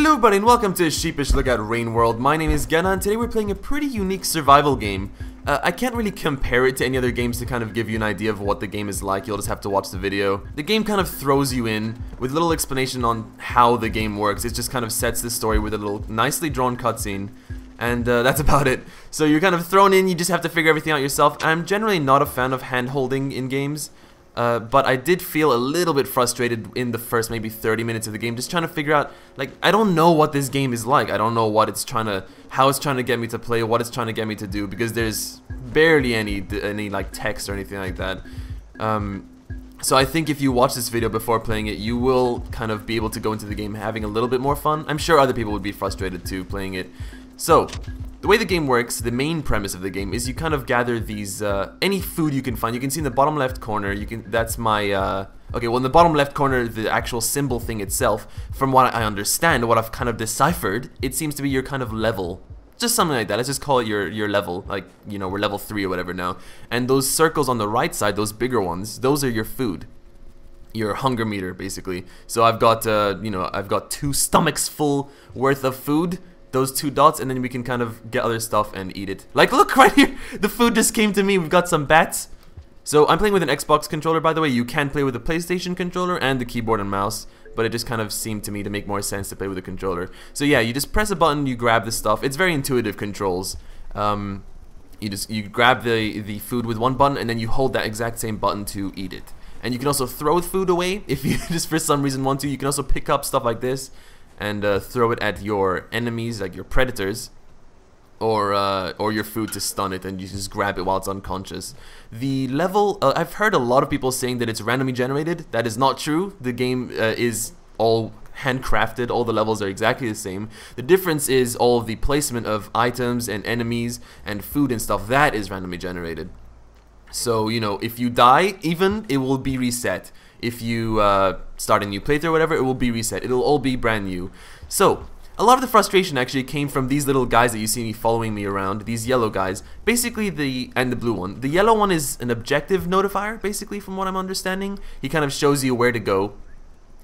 Hello everybody and welcome to Sheepish Look at Rain World. My name is Genna and today we're playing a pretty unique survival game. I can't really compare it to any other games to kind of give you an idea of what the game is like. You'll just have to watch the video. The game kind of throws you in with little explanation on how the game works. It just kind of sets the story with a little nicely drawn cutscene. And that's about it. So you're kind of thrown in, you just have to figure everything out yourself. I'm generally not a fan of hand-holding in games. But I did feel a little bit frustrated in the first maybe 30 minutes of the game, just trying to figure out, like, I don't know what this game is like. I don't know what it's trying to, how it's trying to get me to play, what it's trying to get me to do, because there's barely any like text or anything like that. So I think if you watch this video before playing it, you will kind of be able to go into the game having a little bit more fun. I'm sure other people would be frustrated too playing it. So the way the game works, the main premise of the game is you kind of gather these, any food you can find. You can see in the bottom left corner, that's my, okay, well in the bottom left corner, the actual symbol thing itself, from what I understand, what I've kind of deciphered, it seems to be your kind of level. Just something like that, let's just call it your level, like, you know, we're level 3 or whatever now. And those circles on the right side, those bigger ones, those are your food. Your hunger meter, basically. So I've got, you know, I've got 2 stomachs full worth of food. Those 2 dots, and then we can kind of get other stuff and eat it. Like, look right here, the food just came to me. We've got some bats. So I'm playing with an Xbox controller, by the way. You can play with a PlayStation controller and the keyboard and mouse, but it just kind of seemed to me to make more sense to play with a controller. So yeah, you just press a button, you grab the stuff. It's very intuitive controls. You grab the food with one button, and then you hold that exact same button to eat it. And you can also throw food away if you just for some reason want to. You can also pick up stuff like this and throw it at your enemies, like your predators, or your food to stun it, and you just grab it while it's unconscious. The level, I've heard a lot of people saying that it's randomly generated. That is not true. The game is all handcrafted. All the levels are exactly the same. The difference is all of the placement of items and enemies and food and stuff. That is randomly generated. So, you know, if you die, even, it will be reset. If you start a new playthrough or whatever, it will be reset. It'll all be brand new. So, a lot of the frustration actually came from these little guys that you see me following me around, these yellow guys. Basically, and the blue one. The yellow one is an objective notifier, basically, from what I'm understanding. He kind of shows you where to go.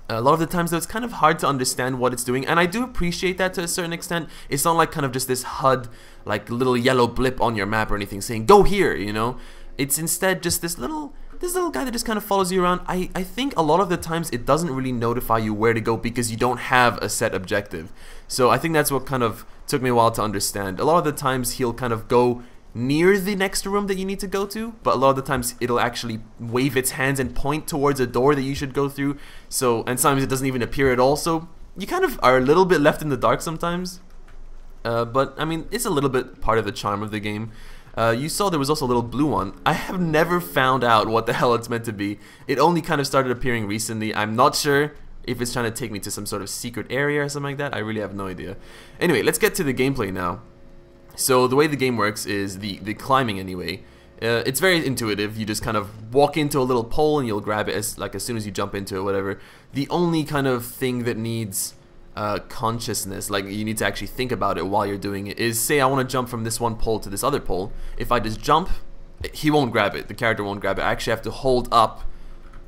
A lot of the times, though, it's kind of hard to understand what it's doing, and I do appreciate that to a certain extent. It's not like kind of just this HUD, like little yellow blip on your map or anything saying, go here, you know? It's instead just this little guy that just kind of follows you around. I think a lot of the times it doesn't really notify you where to go because you don't have a set objective. So I think that's what kind of took me a while to understand. A lot of the times he'll kind of go near the next room that you need to go to, but a lot of the times it'll actually wave its hands and point towards a door that you should go through. So, and sometimes it doesn't even appear at all, so you kind of are a little bit left in the dark sometimes. But I mean, it's a little bit part of the charm of the game. You saw there was also a little blue one. I have never found out what the hell it's meant to be. It only kind of started appearing recently. I'm not sure if it's trying to take me to some sort of secret area or something like that. I really have no idea. Anyway, let's get to the gameplay now. So the way the game works is the climbing anyway. It's very intuitive. You just kind of walk into a little pole and you'll grab it as soon as you jump into it, whatever. The only kind of thing that needs consciousness, like you need to actually think about it while you're doing it, is say I want to jump from this one pole to this other pole. If I just jump, he won't grab it, the character won't grab it. I actually have to hold up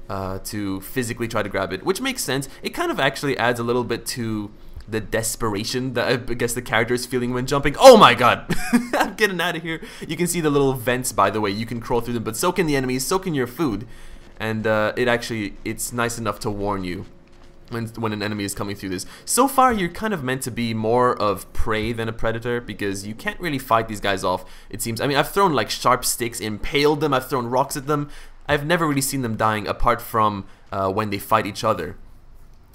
to physically try to grab it, which makes sense. It kind of actually adds a little bit to the desperation that I guess the character is feeling when jumping. Oh my god! I'm getting out of here. You can see the little vents, by the way. You can crawl through them, but so can the enemies, so can your food. And it's nice enough to warn you when an enemy is coming through this. So far, you're kind of meant to be more of prey than a predator because you can't really fight these guys off, it seems. I mean, I've thrown like sharp sticks, impaled them, I've thrown rocks at them. I've never really seen them dying apart from when they fight each other,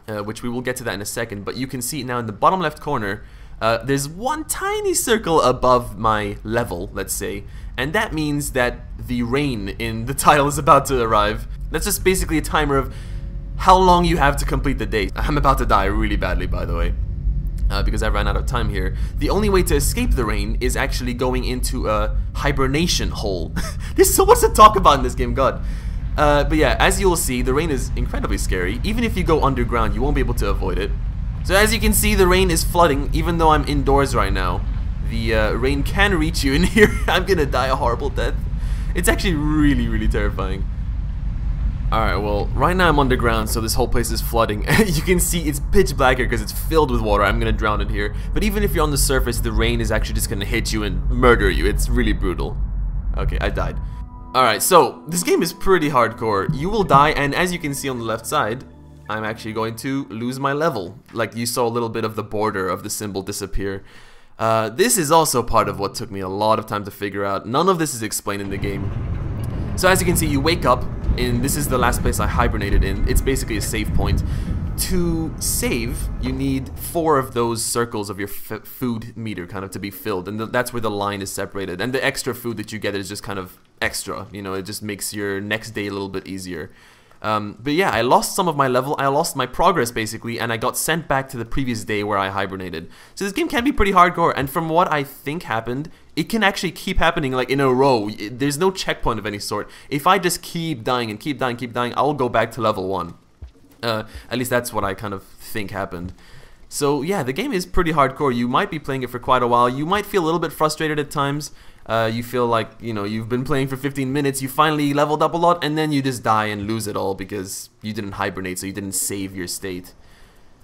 which we will get to that in a second. But you can see now in the bottom left corner, there's one tiny circle above my level, let's say, and that means that the rain in the title is about to arrive. That's just basically a timer of how long you have to complete the day. I'm about to die really badly, by the way, because I ran out of time here. The only way to escape the rain is actually going into a hibernation hole. There's so much to talk about in this game, God. But yeah, as you will see, the rain is incredibly scary. Even if you go underground, you won't be able to avoid it. So as you can see, the rain is flooding, even though I'm indoors right now. The rain can reach you in here. I'm gonna die a horrible death. It's actually really, really terrifying. Alright, well, right now I'm underground, so this whole place is flooding. You can see it's pitch black here because it's filled with water. I'm gonna drown it here. But even if you're on the surface, the rain is actually just gonna hit you and murder you. It's really brutal. Okay, I died. Alright, so this game is pretty hardcore. You will die, and as you can see on the left side, I'm actually going to lose my level. Like, you saw a little bit of the border of the symbol disappear. This is also part of what took me a lot of time to figure out. None of this is explained in the game. So as you can see, you wake up, and this is the last place I hibernated in. It's basically a save point. To save, you need 4 of those circles of your food meter kind of to be filled, and that's where the line is separated. And the extra food that you get is just kind of extra, you know, it just makes your next day a little bit easier. But yeah, I lost some of my level, I lost my progress basically, and I got sent back to the previous day where I hibernated. So this game can be pretty hardcore, and from what I think happened, it can actually keep happening like in a row. There's no checkpoint of any sort. If I just keep dying and keep dying, I'll go back to level 1. At least that's what I kind of think happened. So yeah, the game is pretty hardcore. You might be playing it for quite a while. You might feel a little bit frustrated at times. You feel like, you know, you've been playing for 15 minutes, you finally leveled up a lot, and then you just die and lose it all because you didn't hibernate, so you didn't save your state.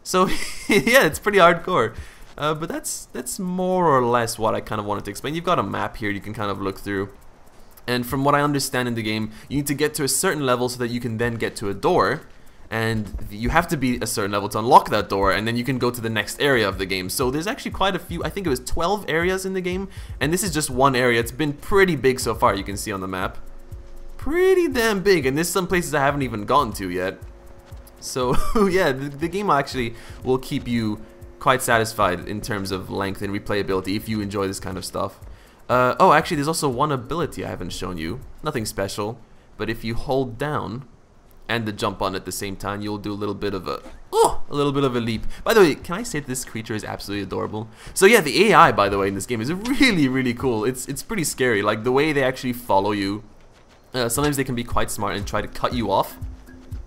So yeah, it's pretty hardcore. But that's more or less what I kind of wanted to explain. You've got a map here you can kind of look through. And from what I understand in the game, you need to get to a certain level so that you can then get to a door. And you have to be a certain level to unlock that door, and then you can go to the next area of the game. So there's actually quite a few, I think it was 12 areas in the game, and this is just one area. It's been pretty big so far, you can see on the map. Pretty damn big, and there's some places I haven't even gotten to yet. So yeah, the game actually will keep you quite satisfied in terms of length and replayability if you enjoy this kind of stuff. Oh, actually there's also one ability I haven't shown you. Nothing special, but if you hold down and the jump on at the same time, you'll do a little bit of a leap. By the way, can I say this creature is absolutely adorable? So yeah, the AI, by the way, in this game is really cool. It's pretty scary, like the way they actually follow you. Sometimes they can be quite smart and try to cut you off,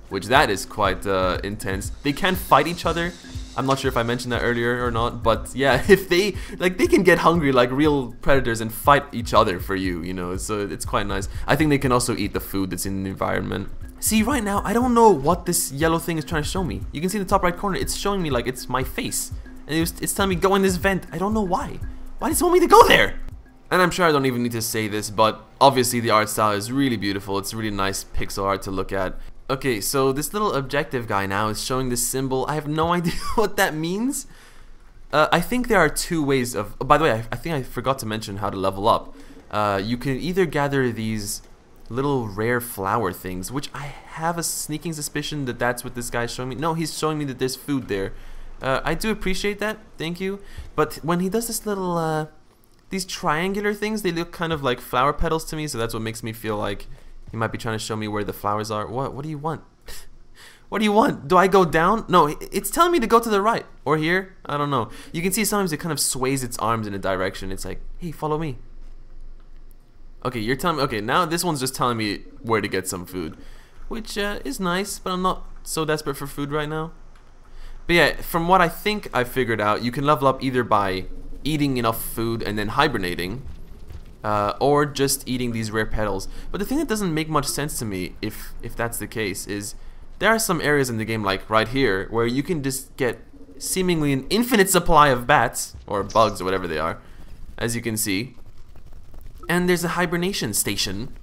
which that is quite intense. They can fight each other. I'm not sure if I mentioned that earlier or not, but yeah, if they can get hungry like real predators and fight each other for you, you know, so it's quite nice. I think they can also eat the food that's in the environment. See, right now, I don't know what this yellow thing is trying to show me. You can see in the top right corner, it's showing me like it's my face. And it's telling me go in this vent. I don't know why. Why does it want me to go there? And I'm sure I don't even need to say this, but obviously the art style is really beautiful. It's really nice pixel art to look at. Okay, so this little objective guy now is showing this symbol. I have no idea what that means. I think there are 2 ways of... Oh, by the way, I think I forgot to mention how to level up. You can either gather these little rare flower things, which I have a sneaking suspicion that that's what this guy's showing me. No, he's showing me that there's food there. I do appreciate that, thank you. But when he does this little, these triangular things, they look kind of like flower petals to me, so that's what makes me feel like he might be trying to show me where the flowers are. What do you want? What do you want? Do I go down? No, it's telling me to go to the right. Or here? I don't know. You can see sometimes it kind of sways its arms in a direction. It's like, hey, follow me. Okay, you're telling me... Okay, now this one's just telling me where to get some food. Which is nice, but I'm not so desperate for food right now. But yeah, from what I think I figured out, you can level up either by eating enough food and then hibernating, or just eating these rare petals. But the thing that doesn't make much sense to me, if that's the case, is there are some areas in the game, like right here, where you can just get seemingly an infinite supply of bats, or bugs, or whatever they are, as you can see. And there's a hibernation station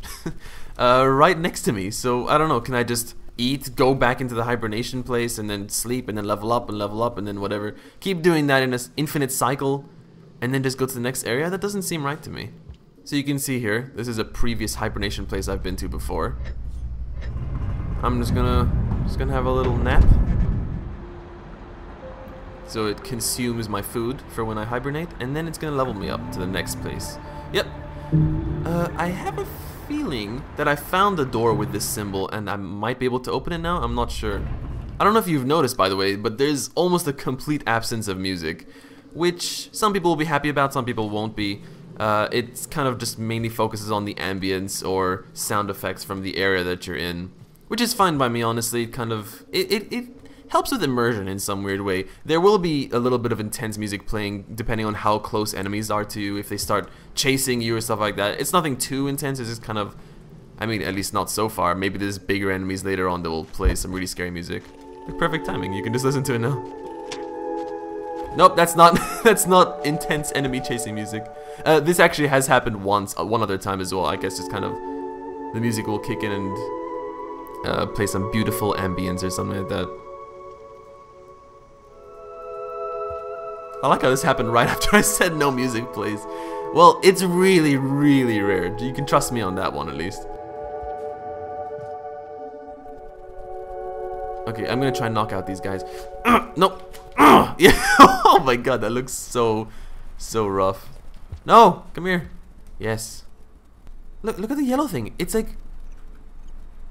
right next to me. So I don't know, can I just eat, go back into the hibernation place, and then sleep, and then level up, and then whatever. Keep doing that in an infinite cycle, and then just go to the next area? That doesn't seem right to me. So you can see here, this is a previous hibernation place I've been to before. I'm just gonna have a little nap. So it consumes my food for when I hibernate, and then it's gonna level me up to the next place. Yep. I have a feeling that I found the door with this symbol, and I might be able to open it now. I'm not sure. I don't know if you've noticed, by the way, but there's almost a complete absence of music, which some people will be happy about, some people won't be. It's kind of just mainly focuses on the ambience or sound effects from the area that you're in, which is fine by me, honestly. Kind of it helps with immersion in some weird way. There will be a little bit of intense music playing depending on how close enemies are to you, if they start chasing you or stuff like that. It's nothing too intense, it's just kind of I mean, at least not so far. Maybe there's bigger enemies later on that will play some really scary music. Perfect timing. You can just listen to it now. Nope, that's not that's not intense enemy chasing music. This actually has happened once, one other time as well. I guess just kind of the music will kick in and play some beautiful ambience or something like that. I like how this happened right after I said no music, please. Well, it's really, really rare. You can trust me on that one at least. Okay, I'm gonna try and knock out these guys. No. Yeah. Oh my god, that looks so rough. No, come here. Yes. Look at the yellow thing. It's like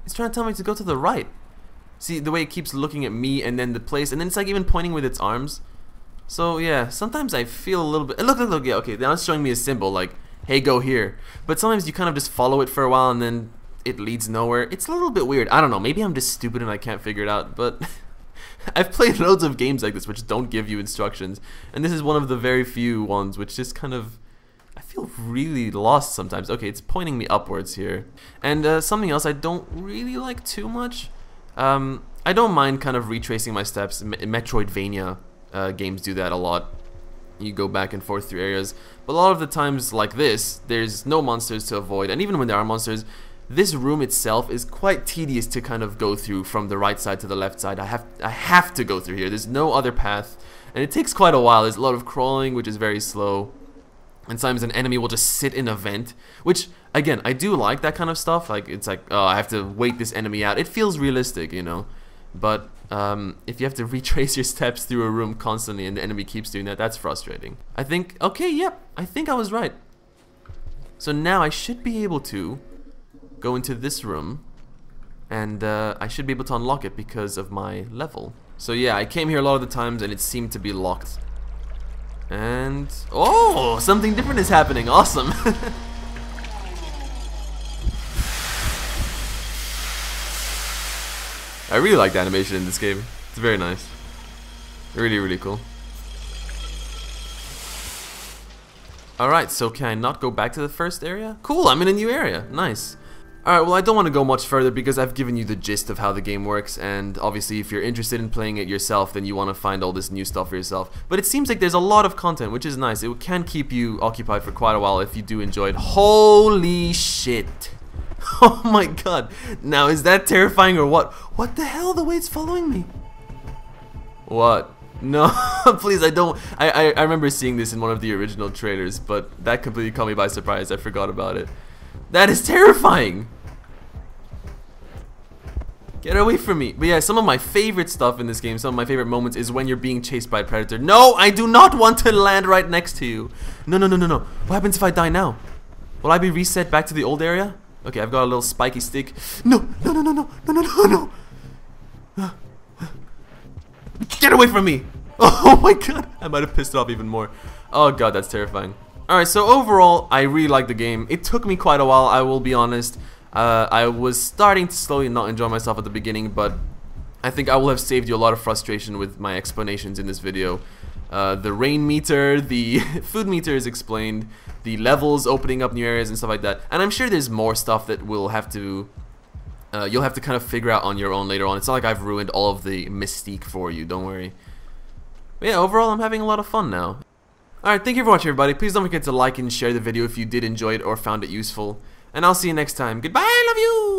it's trying to tell me to go to the right. See the way it keeps looking at me and then the place, and then it's like even pointing with its arms. So yeah, sometimes I feel a little bit. Look. Yeah, okay. Now it's showing me a symbol like, "Hey, go here." But sometimes you kind of just follow it for a while and then it leads nowhere. It's a little bit weird. I don't know. Maybe I'm just stupid and I can't figure it out. But I've played loads of games like this which don't give you instructions, and this is one of the very few ones which just kind of, I feel really lost sometimes. Okay, it's pointing me upwards here. And something else I don't really like too much. I don't mind kind of retracing my steps. Metroidvania games do that a lot. You go back and forth through areas, but a lot of the times like this, there's no monsters to avoid, and even when there are monsters, this room itself is quite tedious to kind of go through from the right side to the left side. I have to go through here. There's no other path, and it takes quite a while. There's a lot of crawling, which is very slow, and sometimes an enemy will just sit in a vent, which again, I do like that kind of stuff. Like, it's like, oh, I have to wait this enemy out. It feels realistic, you know. But if you have to retrace your steps through a room constantly and the enemy keeps doing that, that's frustrating. I think, okay, yep, I think I was right. So now I should be able to go into this room, and I should be able to unlock it because of my level. So yeah, I came here a lot of the times and it seemed to be locked. And, oh, something different is happening, awesome. I really like the animation in this game. It's very nice. Really, really cool. Alright, so can I not go back to the first area? Cool, I'm in a new area. Nice. Alright, well, I don't want to go much further because I've given you the gist of how the game works, and obviously if you're interested in playing it yourself, then you want to find all this new stuff for yourself. But it seems like there's a lot of content, which is nice. It can keep you occupied for quite a while if you do enjoy it. Holy shit. Oh my god. Now, is that terrifying or what? What the hell? The way it's following me. What? No, please, I don't. I remember seeing this in one of the original trailers, but that completely caught me by surprise. I forgot about it. That is terrifying. Get away from me. But yeah, some of my favorite stuff in this game, some of my favorite moments is when you're being chased by a predator. No, I do not want to land right next to you. No. What happens if I die now? Will I be reset back to the old area? Okay, I've got a little spiky stick. No. Get away from me. Oh my god. I might have pissed it off even more. Oh god, that's terrifying. Alright, so overall, I really like the game. It took me quite a while, I will be honest. I was starting to slowly not enjoy myself at the beginning, but I think I will have saved you a lot of frustration with my explanations in this video. The rain meter, the food meter is explained, the levels opening up new areas and stuff like that. And I'm sure there's more stuff that we'll have to, you'll have to kind of figure out on your own later on. It's not like I've ruined all of the mystique for you, don't worry. But yeah, overall I'm having a lot of fun now. Alright, thank you for watching everybody. Please don't forget to like and share the video if you did enjoy it or found it useful. And I'll see you next time. Goodbye, I love you!